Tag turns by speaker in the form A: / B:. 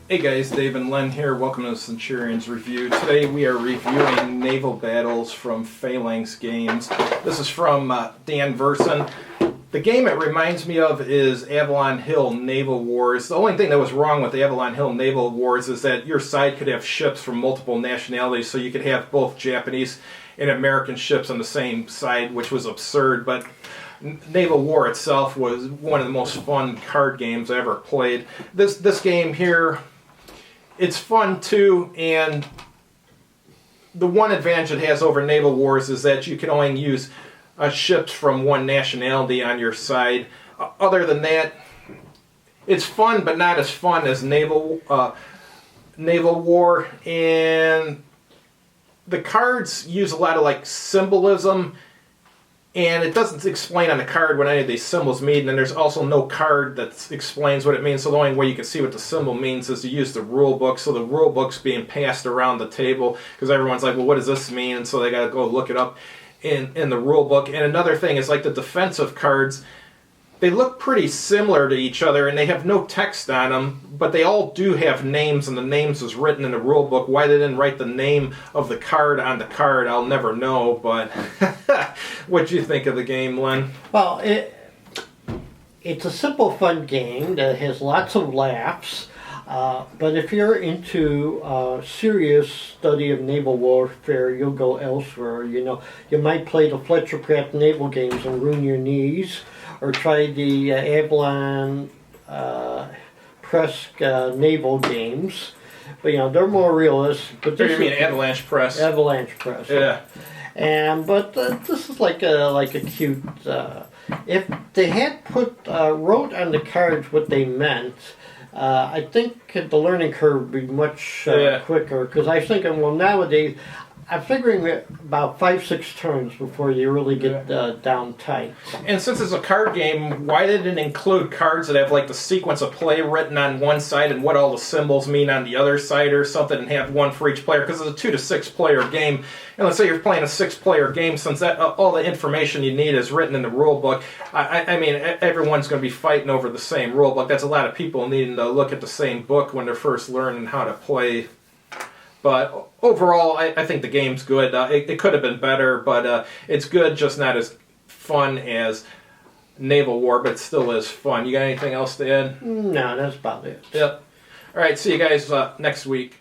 A: Hey guys, Dave and Len here. Welcome to the Centurion's Review. Today we are reviewing Naval Battles from Phalanx Games. This is from Dan Verson. The game it reminds me of is Avalon Hill Naval Wars. The only thing that was wrong with Avalon Hill Naval Wars is that your side could have ships from multiple nationalities, so you could have both Japanese and American ships on the same side, which was absurd. But Naval War itself was one of the most fun card games I ever played. This game here, it's fun too, and the one advantage it has over Naval Wars is that you can only use ships from one nationality on your side. Other than that, it's fun, but not as fun as Naval War. And the cards use a lot of like symbolism, and it doesn't explain on the card what any of these symbols mean, and there's also no card that explains what it means, so the only way you can see what the symbol means is to use the rule book. So the rule book's being passed around the table because everyone's like, well, what does this mean? And so they got to go look it up in the rule book. And another thing is like the defensive cards, they look pretty similar to each other and they have no text on them, but they all do have names, and the names is written in the rule book. Why they didn't write the name of the card on the card, I'll never know. But what'd you think of the game, Len?
B: Well, it's a simple, fun game that has lots of laughs. But if you're into serious study of naval warfare, you'll go elsewhere. You know, you might play the Fletcher Pratt naval games and ruin your knees, or try the Avalon Press naval games. But you know, they're more realistic. But
A: You mean Avalanche Press?
B: Avalanche Press.
A: Yeah.
B: But this is like a cute. If they had wrote on the cards what they meant, I think the learning curve would be much quicker. Because I think, well, nowadays, I'm figuring about 5-6 turns before you really get down tight.
A: And since it's a card game, why did it include cards that have like the sequence of play written on one side and what all the symbols mean on the other side or something, and have one for each player? Because it's a 2 to 6 player game, and let's say you're playing a 6-player game, since that all the information you need is written in the rule book. I mean, everyone's going to be fighting over the same rule book. That's a lot of people needing to look at the same book when they're first learning how to play. But overall, I think the game's good. It could have been better, but it's good, just not as fun as Naval War, but it still is fun. You got anything else to add?
B: No, that's about it.
A: Yep. All right, see you guys next week.